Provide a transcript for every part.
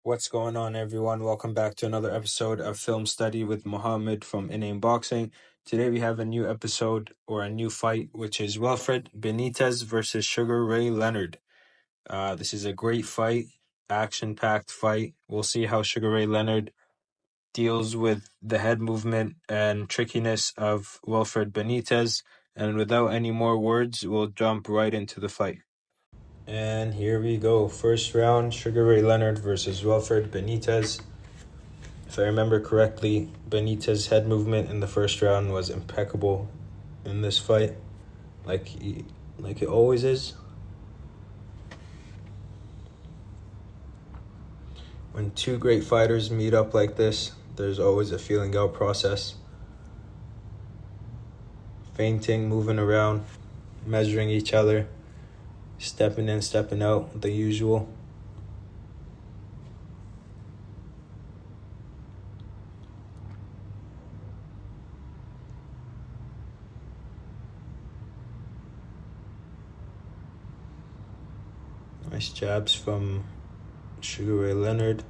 What's going on, everyone? Welcome back to another episode of Film Study with Mohammed from Inane Boxing. Today we have a new episode or a new fight, which is Wilfred Benitez versus Sugar Ray Leonard. This is a great fight, action-packed fight. We'll see how Sugar Ray Leonard deals with the head movement and trickiness of Wilfred Benitez. And without any more words, we'll jump right into the fight. And here we go. First round, Sugar Ray Leonard versus Wilfred Benitez. If I remember correctly, Benitez's head movement in the first round was impeccable in this fight, like it always is. When two great fighters meet up like this, there's always a feeling out process. Feinting, moving around, measuring each other, stepping in, stepping out, the usual. Nice jabs from Sugar Ray Leonard.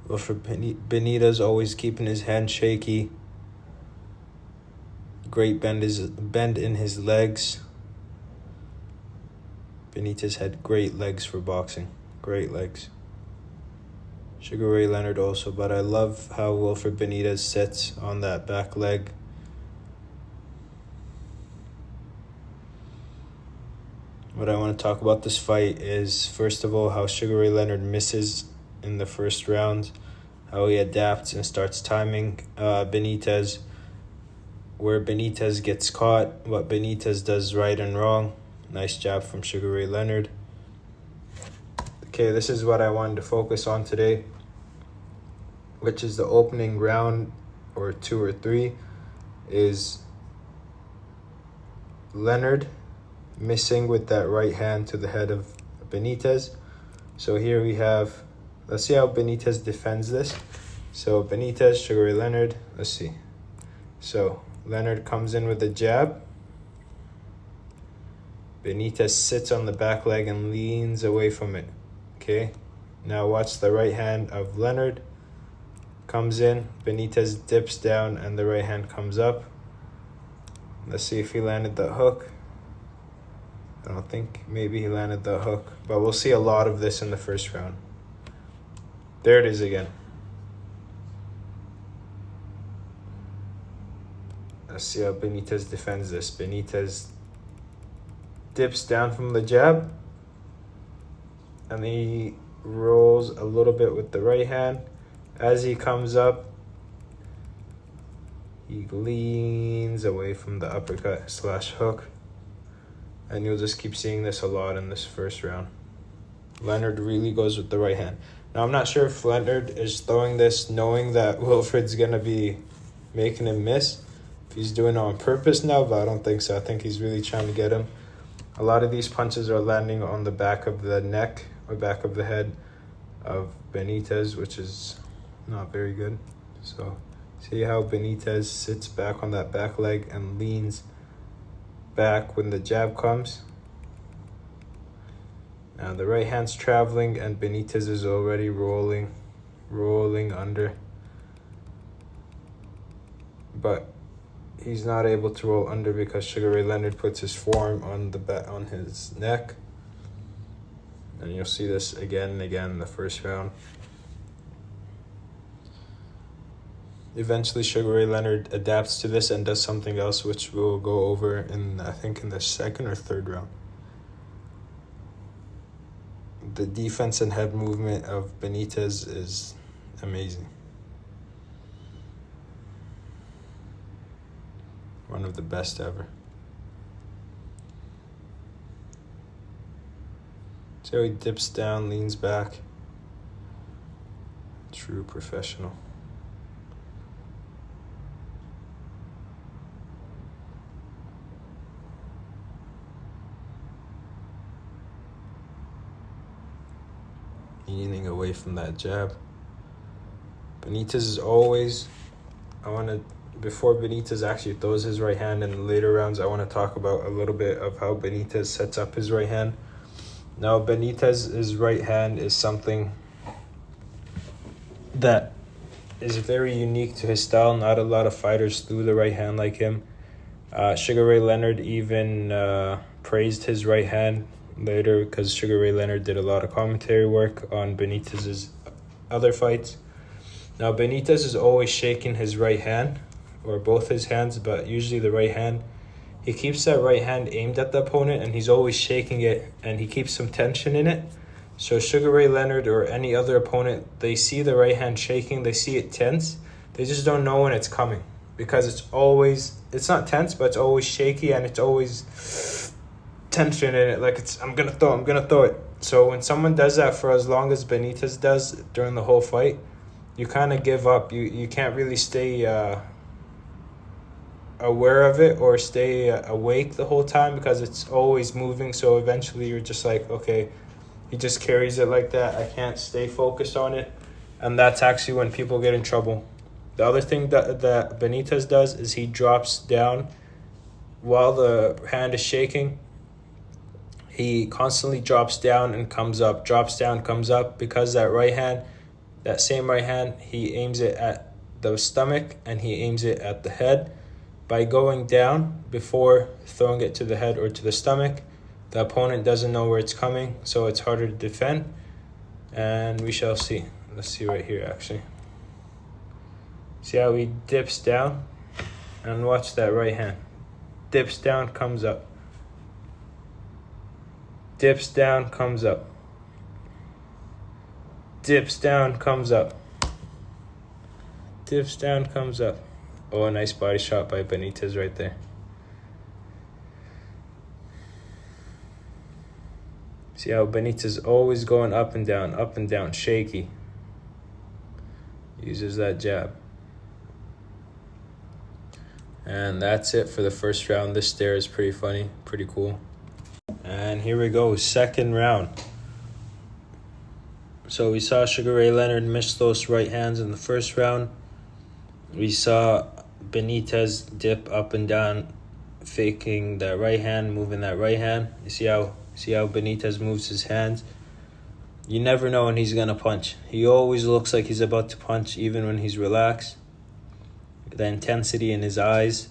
Wilfred Benitez always keeping his hand shaky. Great bend in his legs. Benitez had great legs for boxing. Great legs. Sugar Ray Leonard also, but I love how Wilfred Benitez sits on that back leg. What I want to talk about this fight is, first of all, how Sugar Ray Leonard misses in the first round, how he adapts and starts timing Benitez, where Benitez gets caught, what Benitez does right and wrong. Nice jab from Sugar Ray Leonard. Okay, this is what I wanted to focus on today, which is the opening round or 2 or 3 is Leonard missing with that right hand to the head of Benitez. So here we have, let's see how Benitez defends this. So Benitez, Sugar Ray Leonard, let's see. So Leonard comes in with a jab. Benitez sits on the back leg and leans away from it. Okay, now watch the right hand of Leonard. Comes in, Benitez dips down and the right hand comes up. Let's see if he landed the hook. I don't think, maybe he landed the hook, but we'll see a lot of this in the first round. There it is again. Let's see how Benitez defends this. Benitez dips down from the jab, and he rolls a little bit with the right hand. As he comes up, he leans away from the uppercut / hook. And you'll just keep seeing this a lot in this first round. Leonard really goes with the right hand. Now, I'm not sure if Leonard is throwing this knowing that Wilfred's going to be making him miss. If he's doing it on purpose now, but I don't think so. I think he's really trying to get him. A lot of these punches are landing on the back of the neck or back of the head of Benitez, which is not very good. So, see how Benitez sits back on that back leg and leans back when the jab comes. Now the right hand's traveling and Benitez is already rolling under. But he's not able to roll under because Sugar Ray Leonard puts his forearm on his neck. And you'll see this again and again in the first round. Eventually, Sugar Ray Leonard adapts to this and does something else, which we'll go over in, I think, in the second or third round. The defense and head movement of Benitez is amazing. One of the best ever. So he dips down, leans back. True professional. Leaning away from that jab. Benitez is always, before Benitez actually throws his right hand in the later rounds, I want to talk about a little bit of how Benitez sets up his right hand. Now, Benitez's right hand is something that is very unique to his style. Not a lot of fighters threw the right hand like him. Sugar Ray Leonard even praised his right hand later, because Sugar Ray Leonard did a lot of commentary work on Benitez's other fights. Now, Benitez is always shaking his right hand, or both his hands, but usually the right hand. He keeps that right hand aimed at the opponent, and he's always shaking it, and he keeps some tension in it. So Sugar Ray Leonard or any other opponent, they see the right hand shaking, they see it tense, they just don't know when it's coming, because it's not tense, but it's always shaky, and it's always tension in it, like I'm gonna throw it. So when someone does that for as long as Benitez does during the whole fight, you kind of give up. You can't really stay aware of it or stay awake the whole time, because it's always moving. So eventually you're just like, okay, he just carries it like that, I can't stay focused on it, and that's actually when people get in trouble. The other thing that Benitez does is he drops down while the hand is shaking. He constantly drops down and comes up, drops down, comes up, because that same right hand, he aims it at the stomach and he aims it at the head. By going down before throwing it to the head or to the stomach, the opponent doesn't know where it's coming, so it's harder to defend. And we shall see. Let's see right here, actually. See how he dips down? And watch that right hand. Dips down, comes up. Dips down, comes up. Dips down, comes up. Dips down, comes up. Oh, a nice body shot by Benitez right there. See how Benitez always going up and down, shaky. Uses that jab. And that's it for the first round. This stare is pretty funny, pretty cool. And here we go, second round. So we saw Sugar Ray Leonard miss those right hands in the first round. We saw Benitez dip up and down, faking that right hand, moving that right hand. You see how Benitez moves his hands? You never know when he's gonna punch. He always looks like he's about to punch, even when he's relaxed. The intensity in his eyes.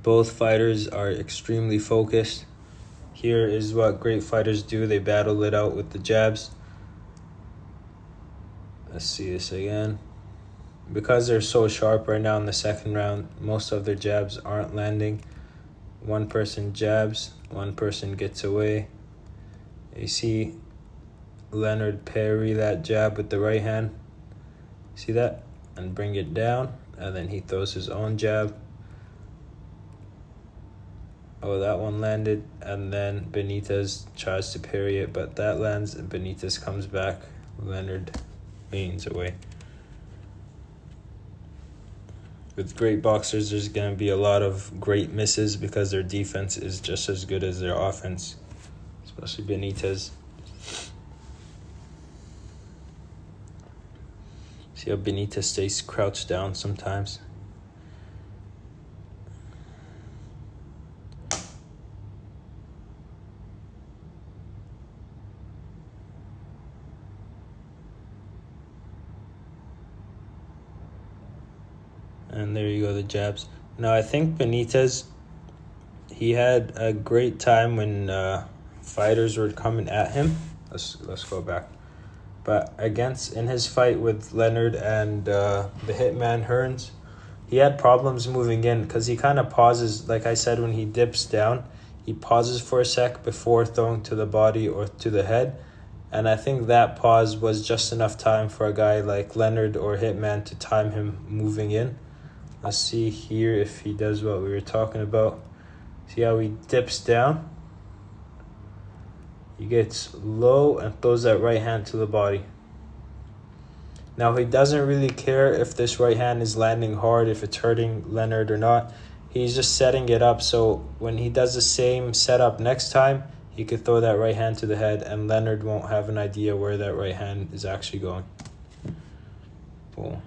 Both fighters are extremely focused. Here is what great fighters do. They battle it out with the jabs. Let's see this again. Because they're so sharp right now in the second round, most of their jabs aren't landing. One person jabs, one person gets away. You see Leonard parry that jab with the right hand. See that? And bring it down. And then he throws his own jab. Oh, that one landed. And then Benitez tries to parry it, but that lands and Benitez comes back. Leonard leans away. With great boxers, there's going to be a lot of great misses because their defense is just as good as their offense, especially Benitez. See how Benitez stays crouched down sometimes? And there you go, the jabs. Now, I think Benitez, he had a great time when fighters were coming at him. Let's go back. But in his fight with Leonard and the hitman Hearns, he had problems moving in because he kind of pauses. Like I said, when he dips down, he pauses for a sec before throwing to the body or to the head. And I think that pause was just enough time for a guy like Leonard or Hitman to time him moving in. Let's see here if he does what we were talking about. See how he dips down? He gets low and throws that right hand to the body. Now, he doesn't really care if this right hand is landing hard, if it's hurting Leonard or not. He's just setting it up so when he does the same setup next time, he could throw that right hand to the head and Leonard won't have an idea where that right hand is actually going. Boom.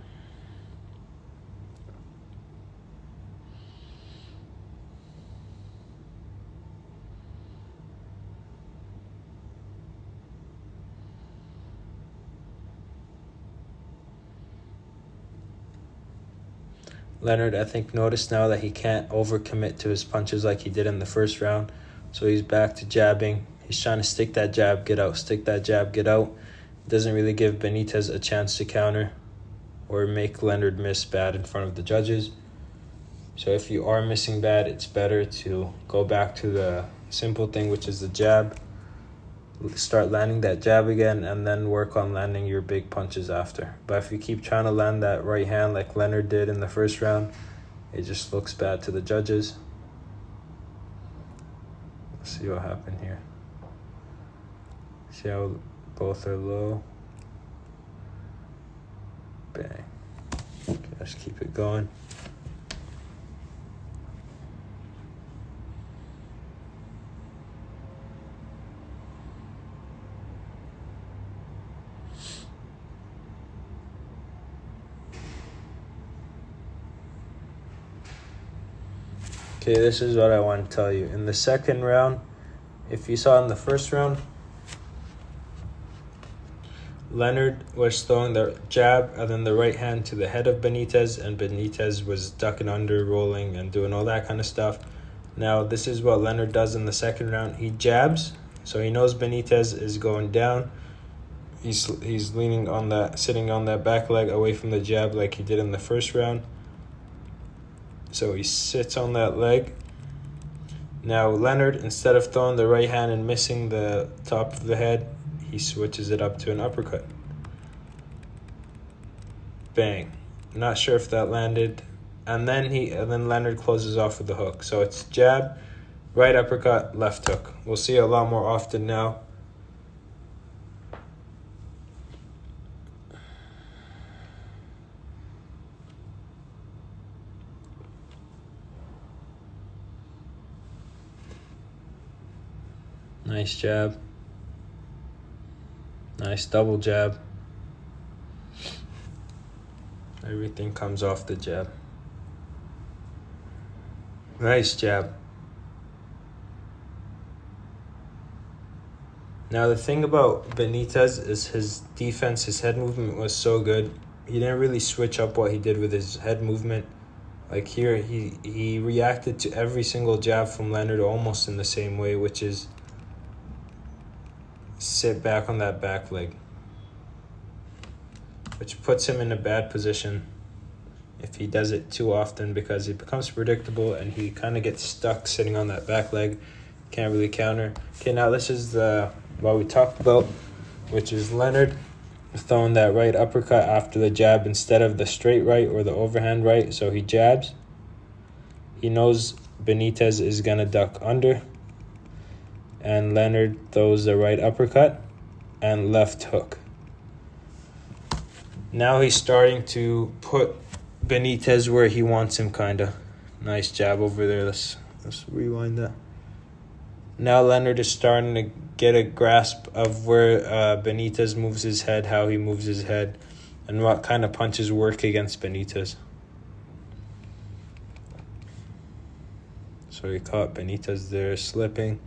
Leonard, I think, noticed now that he can't overcommit to his punches like he did in the first round. So he's back to jabbing. He's trying to stick that jab, get out, stick that jab, get out. Doesn't really give Benitez a chance to counter or make Leonard miss bad in front of the judges. So if you are missing bad, it's better to go back to the simple thing, which is the jab. Start landing that jab again and then work on landing your big punches after. But if you keep trying to land that right hand like Leonard did in the first round, it just looks bad to the judges. Let's see what happened here. See how both are low. Bang. Okay, let's keep it going. Okay, this is what I want to tell you. In the second round, if you saw in the first round, Leonard was throwing the jab and then the right hand to the head of Benitez, and Benitez was ducking under, rolling, and doing all that kind of stuff. Now, this is what Leonard does in the second round. He jabs, so he knows Benitez is going down. He's leaning on that, sitting on that back leg away from the jab like he did in the first round. So he sits on that leg. Now Leonard, instead of throwing the right hand and missing the top of the head, he switches it up to an uppercut. Bang. Not sure if that landed. And then Leonard closes off with the hook. So it's jab, right uppercut, left hook. We'll see it a lot more often now. Nice jab. Nice double jab. Everything comes off the jab. Nice jab. Now the thing about Benitez is his defense, his head movement was so good. He didn't really switch up what he did with his head movement. Like here, he reacted to every single jab from Leonard almost in the same way, which is sit back on that back leg, which puts him in a bad position if he does it too often, because it becomes predictable and he kind of gets stuck sitting on that back leg, can't really counter. Okay, now this is what we talked about, which is Leonard throwing that right uppercut after the jab instead of the straight right or the overhand right. So he jabs, he knows Benitez is gonna duck under, and Leonard throws the right uppercut and left hook. Now he's starting to put Benitez where he wants him, kinda. Nice jab over there. Let's rewind that. Now Leonard is starting to get a grasp of where Benitez moves his head, how he moves his head, and what kind of punches work against Benitez. So he caught Benitez there slipping.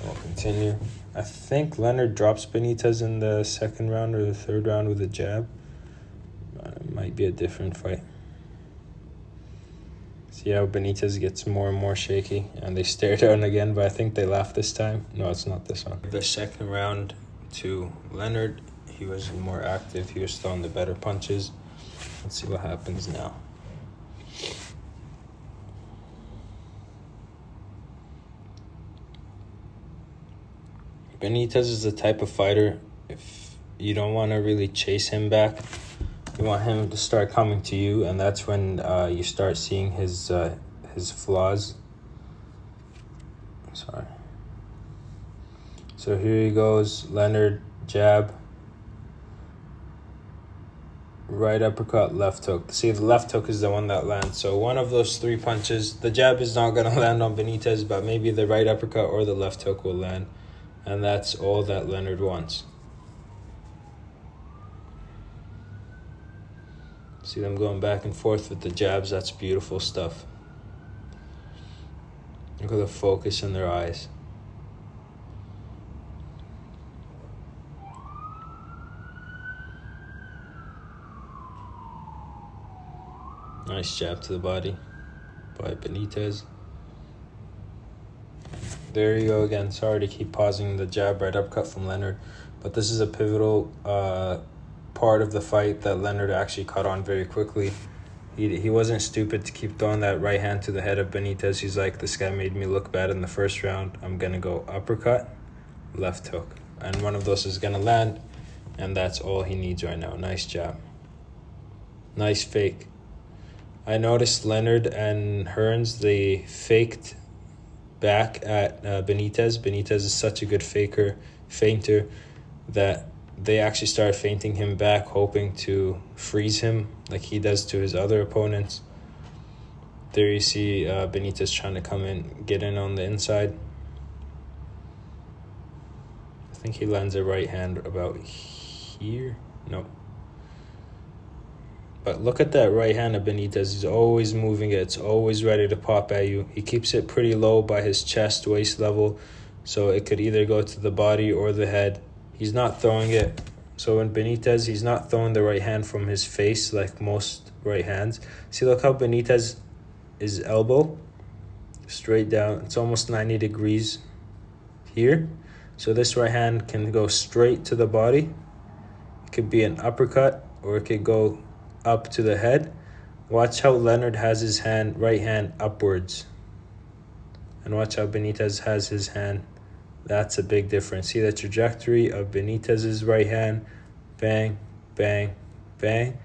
We'll continue. I think Leonard drops Benitez in the second round or the third round with a jab. It might be a different fight. See how Benitez gets more and more shaky, and they stare down again, but I think they laugh this time. No, it's not this one. The second round to Leonard, he was more active. He was throwing the better punches. Let's see what happens now. Benitez is the type of fighter, if you don't want to really chase him back, you want him to start coming to you, and that's when you start seeing his flaws. Sorry. So here he goes, Leonard, jab, right uppercut, left hook. See, the left hook is the one that lands. So one of those three punches, the jab is not going to land on Benitez, but maybe the right uppercut or the left hook will land. And that's all that Leonard wants. See them going back and forth with the jabs. That's beautiful stuff. Look at the focus in their eyes. Nice jab to the body by Benitez. There you go again. Sorry to keep pausing the jab right uppercut from Leonard, but this is a pivotal part of the fight that Leonard actually caught on very quickly. He wasn't stupid to keep throwing that right hand to the head of Benitez. He's like, this guy made me look bad in the first round. I'm going to go uppercut, left hook. And one of those is going to land, and that's all he needs right now. Nice jab. Nice fake. I noticed Leonard and Hearns, they faked back at Benitez. Benitez is such a good feinter, that they actually started feinting him back, hoping to freeze him like he does to his other opponents. There you see Benitez trying to come in, get in on the inside. I think he lands a right hand about here. No. But look at that right hand of Benitez. He's always moving it. It's always ready to pop at you. He keeps it pretty low by his chest, waist level, so it could either go to the body or the head. He's not throwing it. So in Benitez, he's not throwing the right hand from his face like most right hands. See, look how Benitez is elbow straight down. It's almost 90 degrees here. So this right hand can go straight to the body. It could be an uppercut, or it could go up to the head. Watch how Leonard has his right hand upwards. And watch how Benitez has his hand. That's a big difference. See the trajectory of Benitez's right hand. Bang, bang, bang.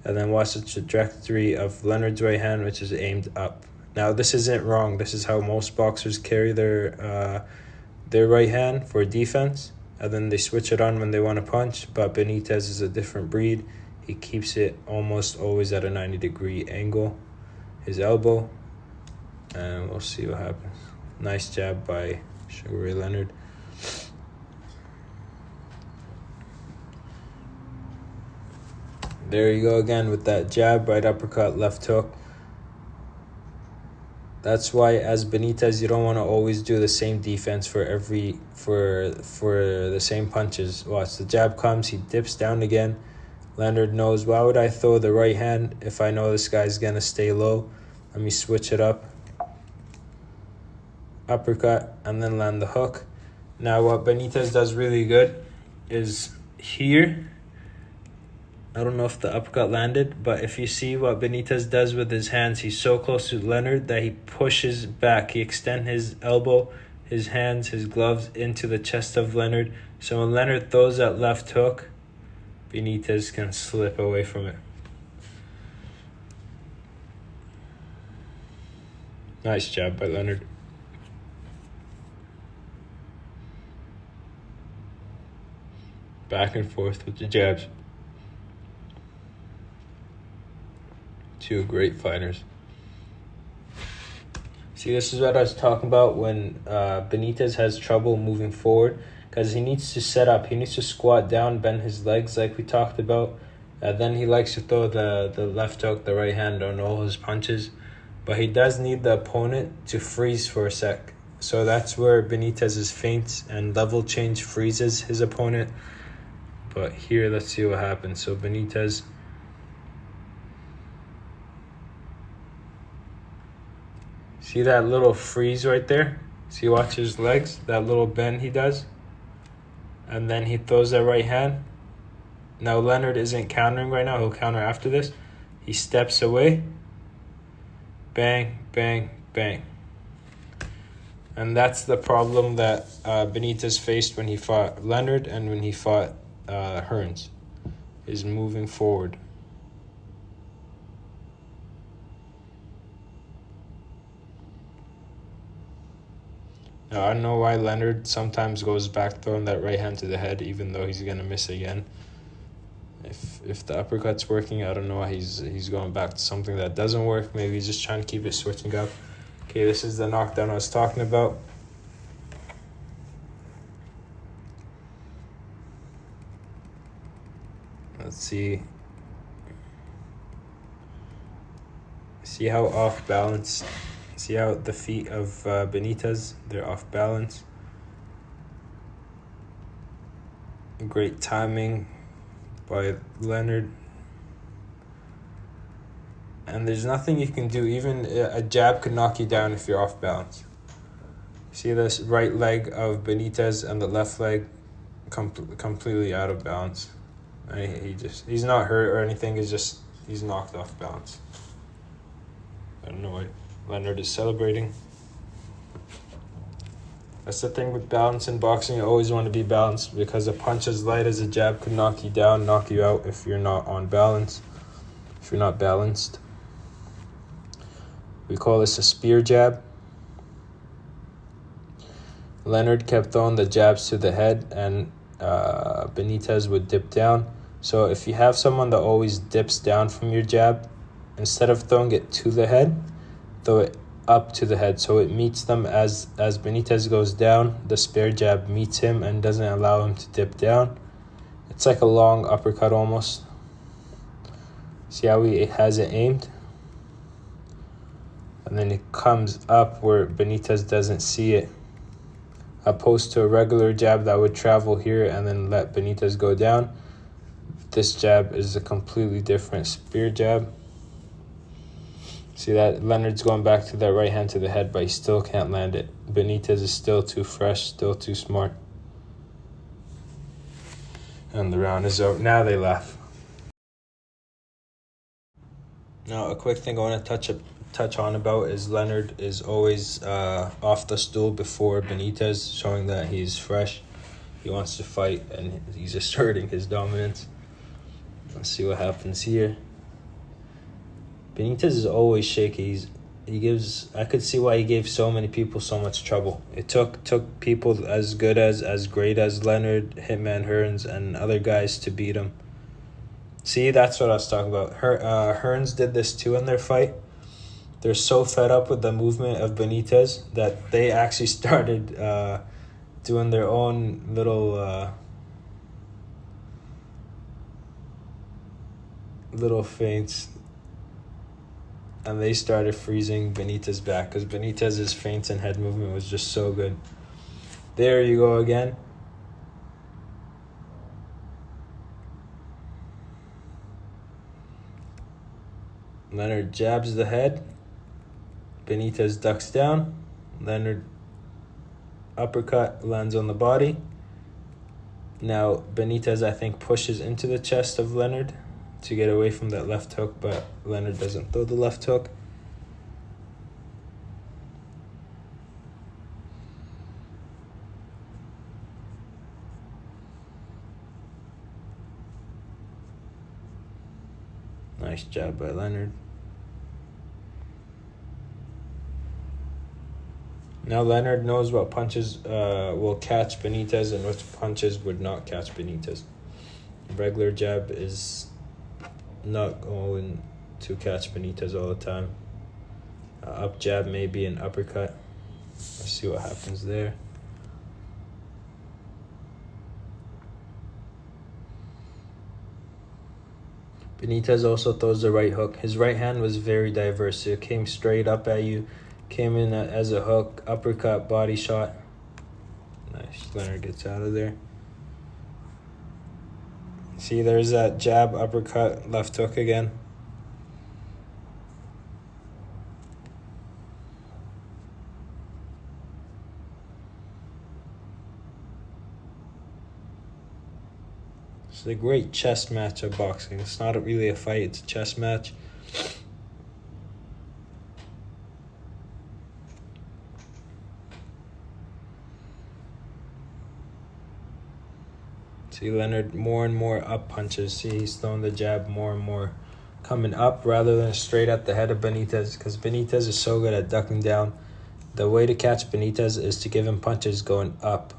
And then watch the trajectory of Leonard's right hand, which is aimed up. Now, this isn't wrong. This is how most boxers carry their right hand for defense. And then they switch it on when they want to punch. But Benitez is a different breed. He keeps it almost always at a 90-degree angle. His elbow. And we'll see what happens. Nice jab by Ray Leonard. There you go again with that jab, right uppercut, left hook. That's why as Benitez, you don't want to always do the same defense for the same punches. Watch, the jab comes, he dips down again. Leonard knows, why would I throw the right hand if I know this guy's going to stay low? Let me switch it up. Uppercut, and then land the hook. Now what Benitez does really good is here. I don't know if the uppercut landed, but if you see what Benitez does with his hands, he's so close to Leonard that he pushes back. He extends his elbow, his hands, his gloves into the chest of Leonard. So when Leonard throws that left hook, Benitez can slip away from it. Nice job by Leonard. Back and forth with the jabs. Two great fighters. See, this is what I was talking about when Benitez has trouble moving forward, because he needs to set up. He needs to squat down, bend his legs like we talked about. Then he likes to throw the left hook, the right hand on all his punches. But he does need the opponent to freeze for a sec. So that's where Benitez's feints and level change freezes his opponent. But here, let's see what happens. So Benitez, see that little freeze right there? See, watch his legs, that little bend he does. And then he throws that right hand. Now Leonard isn't countering right now. He'll counter after this. He steps away. Bang, bang, bang. And that's the problem that Benitez faced when he fought Leonard and when he fought Hearns, is moving forward. Now, I don't know why Leonard sometimes goes back throwing that right hand to the head, even though he's going to miss again. If the uppercut's working, I don't know why he's going back to something that doesn't work. Maybe he's just trying to keep it switching up. Okay, this is the knockdown I was talking about. Let's see. See how off balance. See how the feet of Benitez, they're off balance. Great timing by Leonard. And there's nothing you can do. Even a jab could knock you down if you're off balance. See this right leg of Benitez and the left leg completely out of balance. And he's not hurt or anything. He's knocked off balance. I don't know why Leonard is celebrating. That's the thing with balance in boxing. You always want to be balanced, because a punch as light as a jab could knock you down, knock you out if you're not on balance, if you're not balanced. We call this a spear jab. Leonard kept throwing the jabs to the head, and Benitez would dip down. So if you have someone that always dips down from your jab, instead of throwing it to the head, throw it up to the head, so it meets them as Benitez goes down. The spear jab meets him and doesn't allow him to dip down. It's like a long uppercut almost. See how he has it aimed? And then it comes up where Benitez doesn't see it, opposed to a regular jab that would travel here and then let Benitez go down. This jab is a completely different spear jab. See that? Leonard's going back to that right hand to the head, but he still can't land it. Benitez is still too fresh, still too smart. And the round is over. Now they laugh. Now, a quick thing I want to touch on about is Leonard is always off the stool before Benitez, showing that he's fresh. He wants to fight, and he's asserting his dominance. Let's see what happens here. Benitez is always shaky. I could see why he gave so many people so much trouble. It took people as good as great as Leonard, Hitman Hearns, and other guys to beat him. See, that's what I was talking about. Hearns did this too in their fight. They're so fed up with the movement of Benitez that they actually started doing their own little feints. And they started freezing Benitez back, because Benitez's feints and head movement was just so good. There you go again. Leonard jabs the head. Benitez ducks down. Leonard uppercut lands on the body. Now Benitez, I think, pushes into the chest of Leonard to get away from that left hook, but Leonard doesn't throw the left hook. Nice jab by Leonard. Now Leonard knows what punches will catch Benitez and which punches would not catch Benitez. Regular jab is not going to catch Benitez all the time. Up jab may be an uppercut. Let's see what happens there. Benitez also throws the right hook. His right hand was very diverse. It came straight up at you, came in as a hook, uppercut, body shot. Nice. Leonard gets out of there. See, there's that jab, uppercut, left hook again. It's a great chess match of boxing. It's not really a fight, it's a chess match. See Leonard more and more up punches. See, he's throwing the jab more and more, coming up rather than straight at the head of Benitez, because Benitez is so good at ducking down. The way to catch Benitez is to give him punches going up,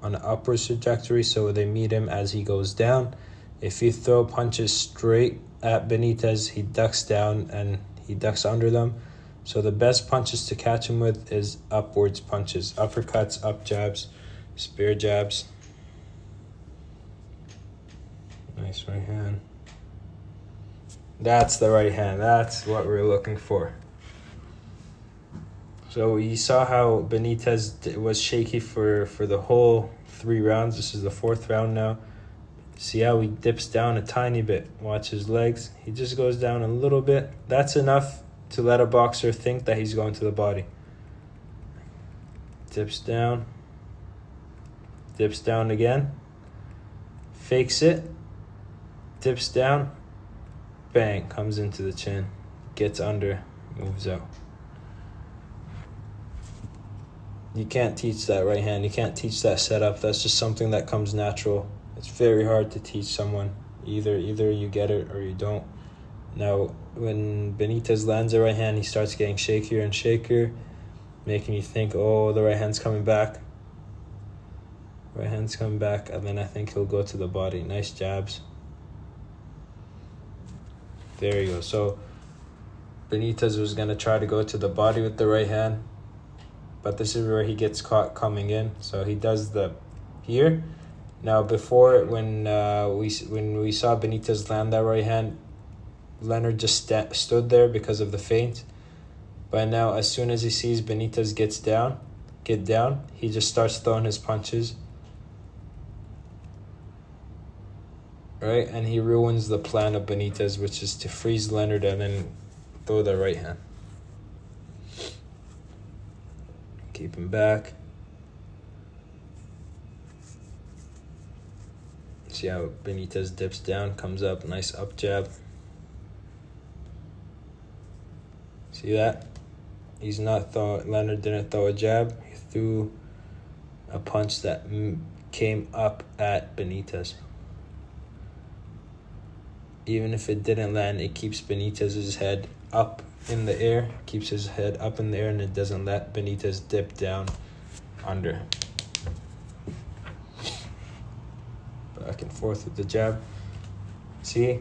on an upwards trajectory, so they meet him as he goes down. If you throw punches straight at Benitez, he ducks down and he ducks under them. So the best punches to catch him with is upwards punches, uppercuts, up jabs, spear jabs. Nice right hand. That's the right hand. That's what we're looking for. So you saw how Benitez was shaky for the whole 3 rounds. This is the 4th round now. See how he dips down a tiny bit. Watch his legs. He just goes down a little bit. That's enough to let a boxer think that he's going to the body. Dips down. Dips down again. Fakes it. Dips down. Bang. Comes into the chin. Gets under. Moves out. You can't teach that right hand. You can't teach that setup. That's just something that comes natural. It's very hard to teach someone. Either you get it or you don't. Now, when Benitez lands a right hand, he starts getting shakier and shakier, making you think, oh, the right hand's coming back. Right hand's coming back, and then I think he'll go to the body. Nice jabs. There you go. So Benitez was going to try to go to the body with the right hand, but this is where he gets caught coming in. So he does the here. Now, before, when we saw Benitez land that right hand, Leonard just stood there because of the feint. But now, as soon as he sees Benitez get down, he just starts throwing his punches. Right? And he ruins the plan of Benitez, which is to freeze Leonard and then throw the right hand. Keep him back. See how Benitez dips down, comes up, nice up jab. See that? Leonard didn't throw a jab. He threw a punch that came up at Benitez. Even if it didn't land, it keeps Benitez's head up in the air. Keeps his head up in the air, and it doesn't let Benitez dip down under. Back and forth with the jab. See?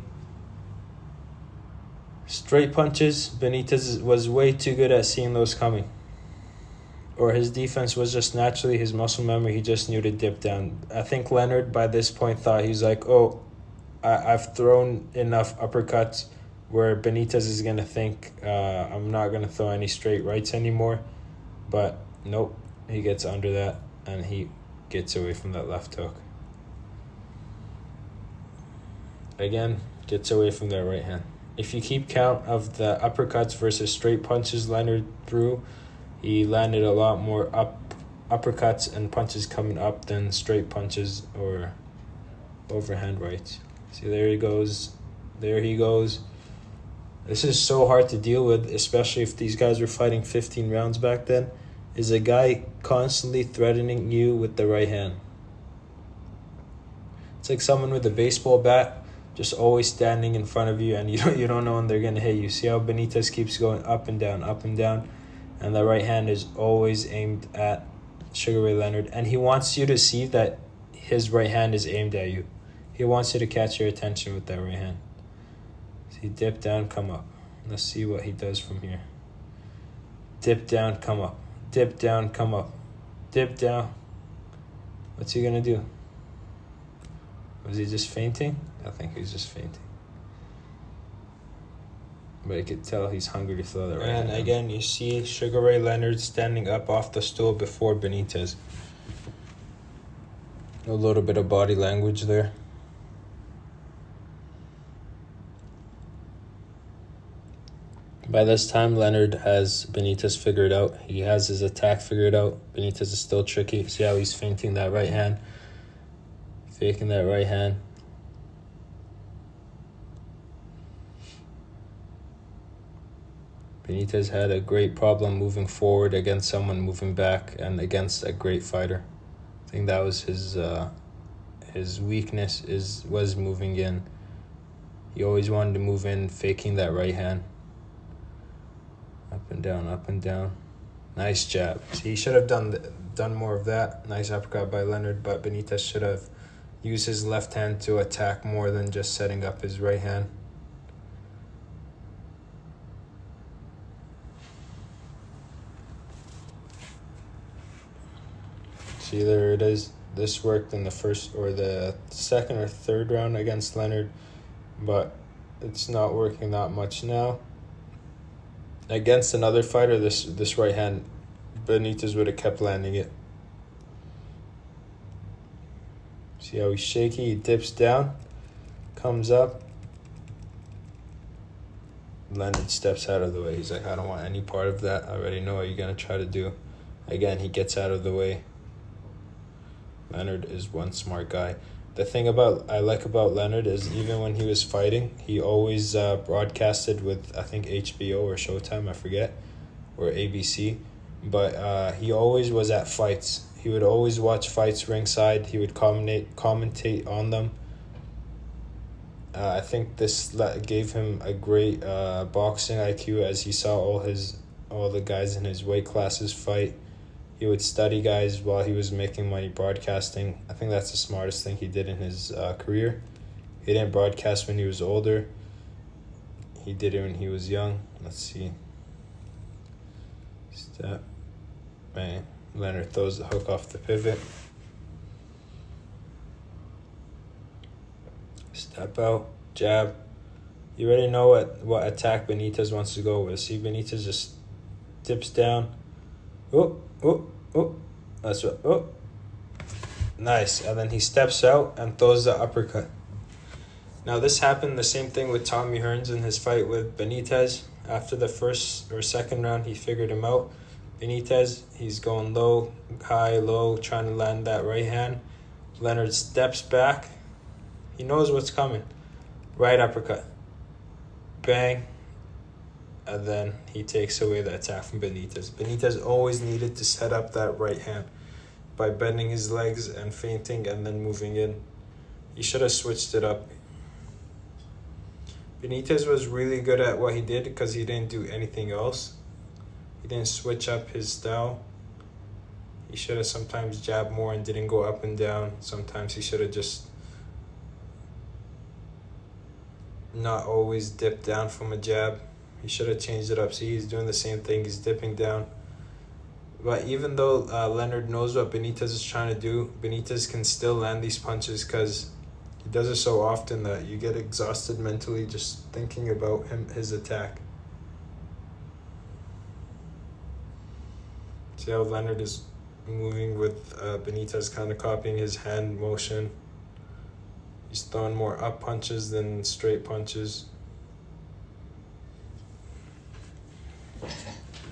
Straight punches, Benitez was way too good at seeing those coming. Or his defense was just naturally his muscle memory. He just knew to dip down. I think Leonard, by this point, thought he was like, oh, I've thrown enough uppercuts where Benitez is going to think I'm not going to throw any straight rights anymore. But nope, he gets under that and he gets away from that left hook. Again, gets away from that right hand. If you keep count of the uppercuts versus straight punches Leonard threw, he landed a lot more uppercuts and punches coming up than straight punches or overhand rights. See, there he goes. There he goes. This is so hard to deal with, especially if these guys were fighting 15 rounds back then, is a guy constantly threatening you with the right hand. It's like someone with a baseball bat just always standing in front of you, and you don't know when they're going to hit you. See how Benitez keeps going up and down, and the right hand is always aimed at Sugar Ray Leonard, and he wants you to see that his right hand is aimed at you. He wants you to catch your attention with that right hand. See, dip down, come up. Let's see what he does from here. Dip down, come up. Dip down, come up. Dip down. What's he going to do? Was he just fainting? I think he's just fainting. But you could tell he's hungry to throw that right hand. And again, you see Sugar Ray Leonard standing up off the stool before Benitez. A little bit of body language there. By this time, Leonard has Benitez figured out. He has his attack figured out. Benitez is still tricky. See how he's feinting that right hand? Faking that right hand. Benitez had a great problem moving forward against someone moving back and against a great fighter. I think that was his weakness was moving in. He always wanted to move in, faking that right hand. Up and down, up and down. Nice jab. See, he should have done more of that. Nice uppercut by Leonard, but Benitez should have used his left hand to attack more than just setting up his right hand. See, there it is. This worked in the first or the second or third round against Leonard, but it's not working that much now. Against another fighter, this right hand, Benitez would have kept landing it. See how he's shaky? He dips down, comes up. Leonard steps out of the way. He's like, I don't want any part of that. I already know what you're going to try to do. Again, he gets out of the way. Leonard is one smart guy. The thing I like about Leonard is even when he was fighting, he always broadcasted with, I think, HBO or Showtime, I forget, or ABC. But he always was at fights. He would always watch fights ringside. He would commentate on them. I think this gave him a great boxing IQ as he saw all the guys in his weight classes fight. He would study guys while he was making money broadcasting. I think that's the smartest thing he did in his career. He didn't broadcast when he was older. He did it when he was young. Let's see. Step. Man, Leonard throws the hook off the pivot. Step out, jab. You already know what attack Benitez wants to go with. See, Benitez just dips down. Oh. That's what. Oh. Nice. And then he steps out and throws the uppercut. Now, this happened the same thing with Tommy Hearns in his fight with Benitez. After the first or second round, he figured him out. Benitez, he's going low, high, low, trying to land that right hand. Leonard steps back. He knows what's coming. Right uppercut. Bang. And then he takes away the attack from Benitez. Benitez always needed to set up that right hand by bending his legs and feinting and then moving in. He should have switched it up. Benitez was really good at what he did because he didn't do anything else. He didn't switch up his style. He should have sometimes jabbed more and didn't go up and down. Sometimes he should have just not always dipped down from a jab. He should have changed it up. See, he's doing the same thing. He's dipping down. But even though Leonard knows what Benitez is trying to do, Benitez can still land these punches because he does it so often that you get exhausted mentally just thinking about his attack. See how Leonard is moving with Benitez kind of copying his hand motion. He's throwing more up punches than straight punches.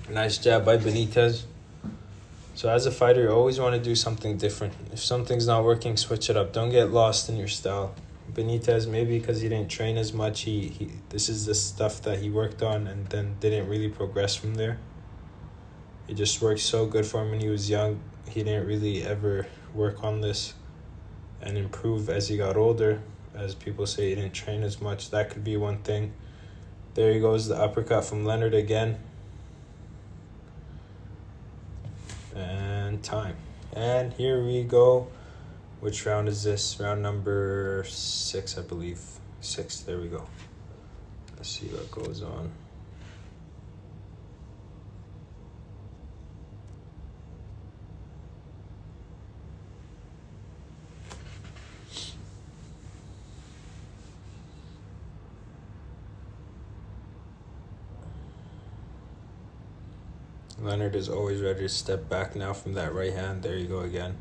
Nice jab by Benitez. So as a fighter, you always want to do something different. If something's not working, switch it up. Don't get lost in your style. Benitez, maybe because he didn't train as much, this is the stuff that he worked on and then didn't really progress from there. It just worked so good for him when he was young. He didn't really ever work on this and improve as he got older. As people say, he didn't train as much. That could be one thing. There he goes, the uppercut from Leonard again. And time. And here we go. Which round is this? Round number 6, I believe. 6, there we go. Let's see what goes on. Leonard is always ready to step back now from that right hand. There you go again.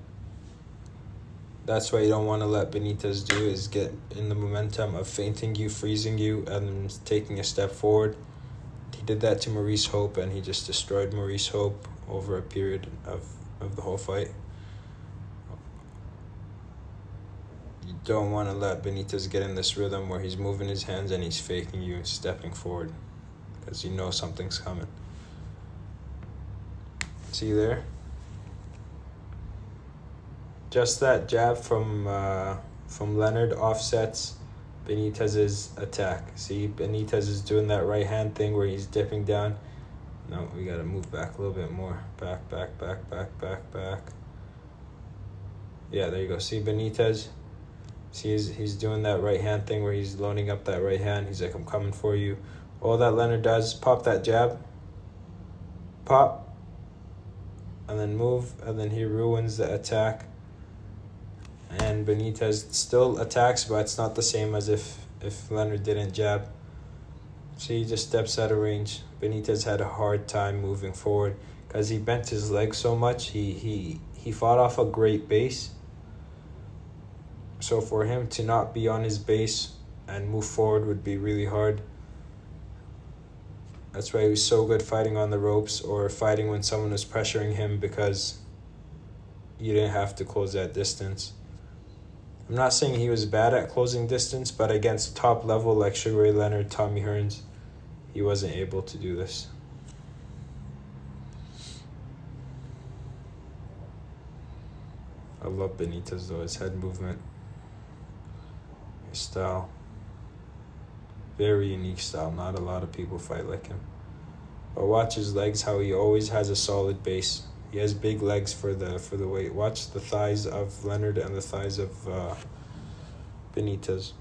That's what you don't want to let Benitez do, is get in the momentum of feinting you, freezing you, and then taking a step forward. He did that to Maurice Hope, and he just destroyed Maurice Hope over a period of the whole fight. You don't want to let Benitez get in this rhythm where he's moving his hands and he's faking you, stepping forward, because you know something's coming. See there? Just that jab from Leonard offsets Benitez's attack. See, Benitez is doing that right hand thing where he's dipping down. No, we gotta move back a little bit more. Back. Yeah, there you go. See Benitez? See, he's doing that right hand thing where he's loading up that right hand. He's like, I'm coming for you. All that Leonard does, pop that jab. Pop. And then move, and then he ruins the attack. And Benitez still attacks, but it's not the same as if Leonard didn't jab. See, he just steps out of range. Benitez had a hard time moving forward because he bent his leg so much. He fought off a great base. So for him to not be on his base and move forward would be really hard. That's why he was so good fighting on the ropes or fighting when someone was pressuring him, because you didn't have to close that distance. I'm not saying he was bad at closing distance, but against top level like Sugar Ray Leonard, Tommy Hearns, he wasn't able to do this. I love Benitez though, his head movement, his style. Very unique style, not a lot of people fight like him. But watch his legs, how he always has a solid base. He has big legs for the weight. Watch the thighs of Leonard and the thighs of Benitez.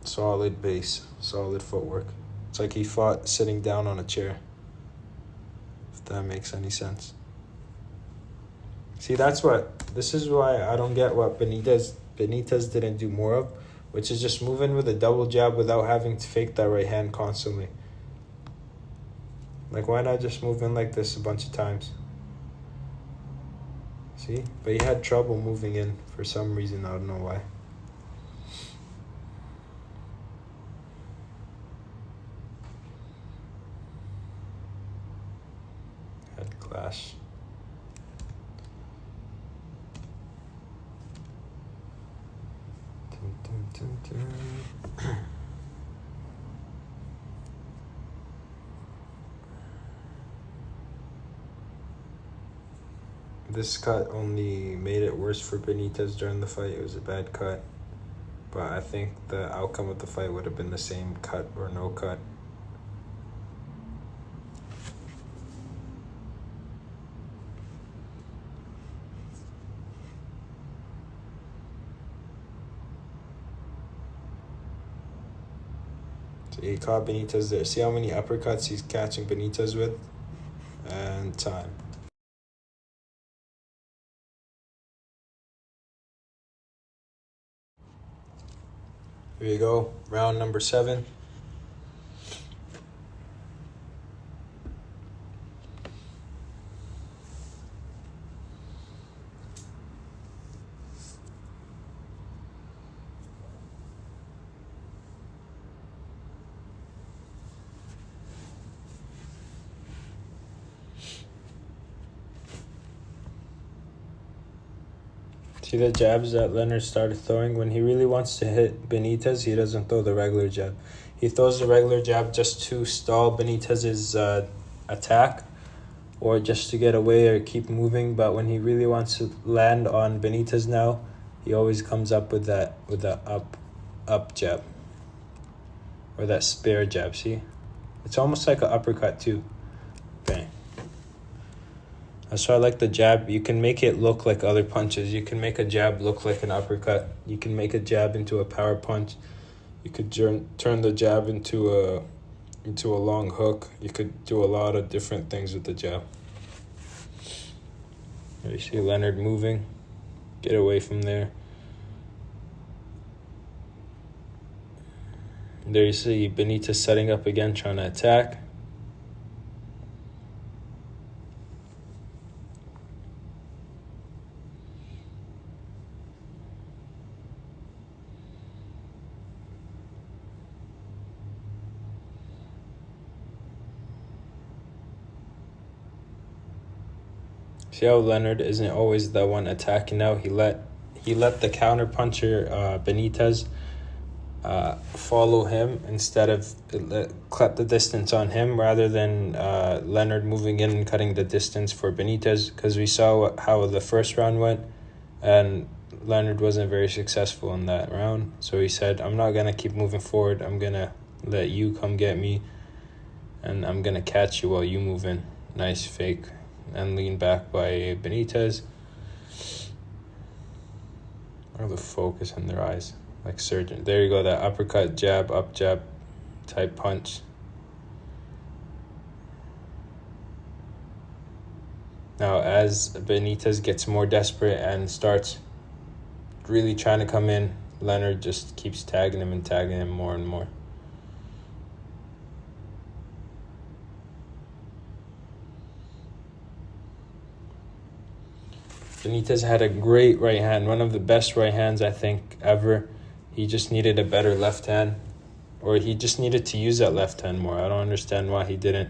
Solid base, solid footwork. It's like he fought sitting down on a chair, if that makes any sense. See, this is why I don't get what Benitez didn't do more of, which is just move in with a double jab without having to fake that right hand constantly. Like, why not just move in like this a bunch of times? See? But he had trouble moving in for some reason. I don't know why. Head clash. Dun, dun, dun, dun. This cut only made it worse for Benitez during the fight. It was a bad cut. But I think the outcome of the fight would have been the same, cut or no cut. So he caught Benitez there. See how many uppercuts he's catching Benitez with? And time. Here you go, round number 7. See the jabs that Leonard started throwing? When he really wants to hit Benitez, he doesn't throw the regular jab. He throws the regular jab just to stall Benitez's attack, or just to get away or keep moving. But when he really wants to land on Benitez now, he always comes up with that up jab, or that spare jab. See, it's almost like an uppercut too. Bang. That's why I like the jab. You can make it look like other punches. You can make a jab look like an uppercut. You can make a jab into a power punch. You could turn the jab into a long hook. You could do a lot of different things with the jab. There you see Leonard moving. Get away from there. There you see Benitez setting up again, trying to attack. See how Leonard isn't always the one attacking now? He let the counter puncher Benitez follow him instead of cut the distance on him, rather than Leonard moving in and cutting the distance for Benitez, because we saw how the first round went, and Leonard wasn't very successful in that round. So he said, I'm not going to keep moving forward. I'm going to let you come get me, and I'm going to catch you while you move in. Nice fake and lean back by Benitez. Or the focus in their eyes, like surgeon. There you go, that uppercut, jab, up jab type punch. Now, as Benitez gets more desperate and starts really trying to come in, Leonard just keeps tagging him more and more. Benitez had a great right hand, one of the best right hands I think ever. He just needed a better left hand, or he just needed to use that left hand more. I don't understand why he didn't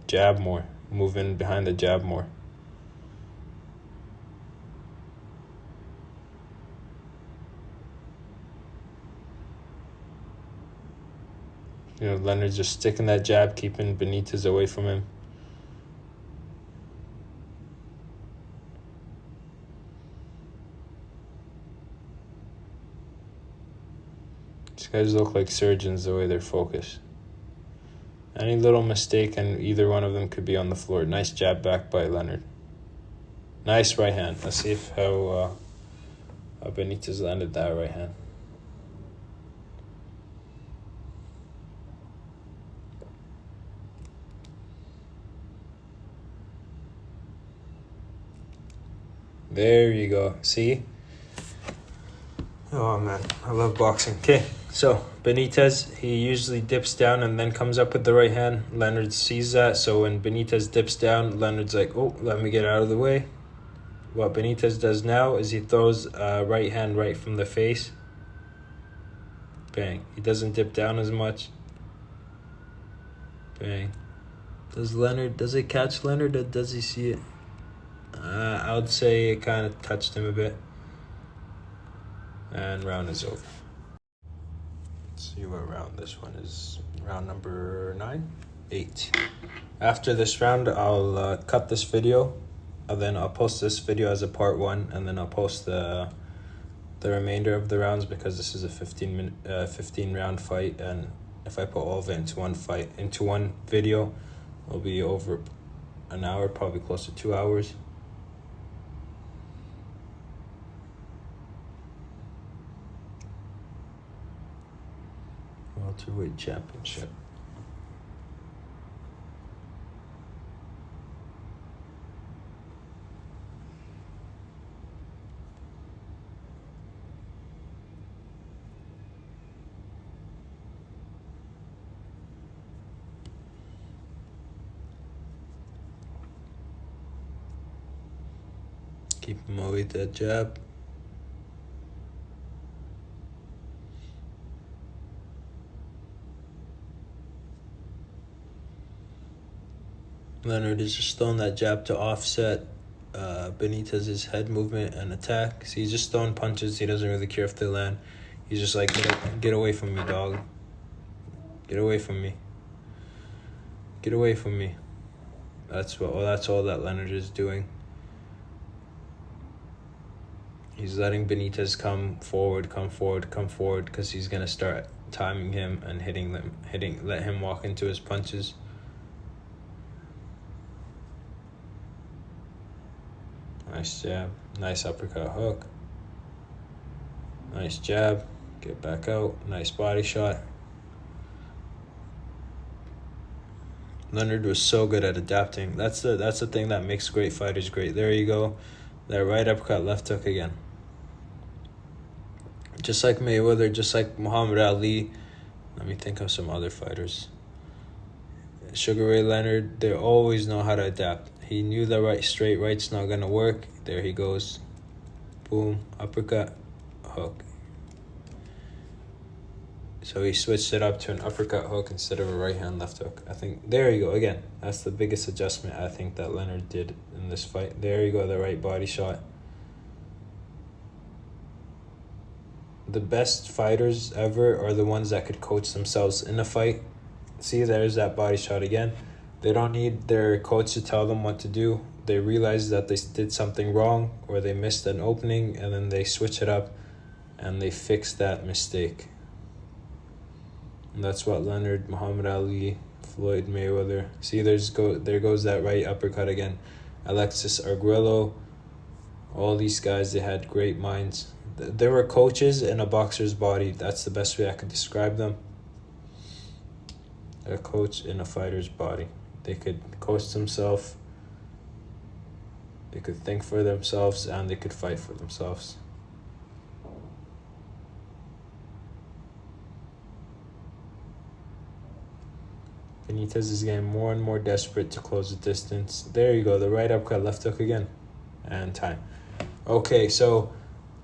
jab more, move in behind the jab more. You know, Leonard's just sticking that jab, keeping Benitez away from him. These guys look like surgeons the way they're focused. Any little mistake and either one of them could be on the floor. Nice jab back by Leonard. Nice right hand. Let's see how Benitez landed that right hand. There you go. See? Oh man, I love boxing. Okay, so Benitez, he usually dips down and then comes up with the right hand. Leonard sees that, so when Benitez dips down, Leonard's like, oh, let me get out of the way. What Benitez does now is he throws a right hand right from the face. Bang. He doesn't dip down as much. Bang. Does it catch Leonard, or does he see it? I would say it kind of touched him a bit. And round is over. Let's see what round this one is. Round number 8. After this round, I'll cut this video, and then I'll post this video as a part 1, and then I'll post the remainder of the rounds, because this is a 15 round fight, and if I put all of it into one video, it'll be over an hour, probably close to 2 hours. Welterweight championship. Keep him away that jab. Leonard is just throwing that jab to offset Benitez's head movement and attack. So he's just throwing punches. He doesn't really care if they land. He's just like, get away from me, dog. Get away from me. Get away from me. That's all that Leonard is doing. He's letting Benitez come forward, because he's gonna start timing him and let him walk into his punches. Nice jab, nice uppercut hook. Nice jab, get back out, nice body shot. Leonard was so good at adapting. That's the thing that makes great fighters great. There you go. That right uppercut, left hook again. Just like Mayweather, just like Muhammad Ali. Let me think of some other fighters. Sugar Ray Leonard, they always know how to adapt. He knew the straight right's not going to work. There he goes. Boom, uppercut, hook. So he switched it up to an uppercut hook instead of a right hand left hook. I think, there you go, again. That's the biggest adjustment I think that Leonard did in this fight. There you go, the right body shot. The best fighters ever are the ones that could coach themselves in a fight. See, there's that body shot again. They don't need their coach to tell them what to do. They realize that they did something wrong or they missed an opening, and then they switch it up and they fix that mistake. And that's what Leonard, Muhammad Ali, Floyd Mayweather. See, there goes that right uppercut again. Alexis Arguello. All these guys, they had great minds. They were coaches in a boxer's body. That's the best way I could describe them. A coach in a fighter's body. They could coach themselves. They could think for themselves, and they could fight for themselves. Benitez is getting more and more desperate to close the distance. There you go, the right uppercut, left hook again. And time. Okay, so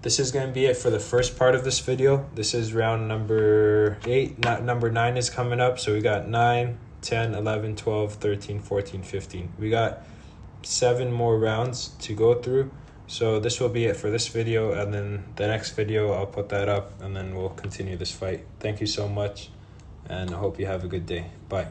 this is going to be it for the first part of this video. This is round number 8. Number 9 is coming up. So we got 9, 10, 11, 12, 13, 14, 15. We got 7 more rounds to go through. So this will be it for this video, and then the next video I'll put that up, and then we'll continue this fight. Thank you so much, and I hope you have a good day. Bye.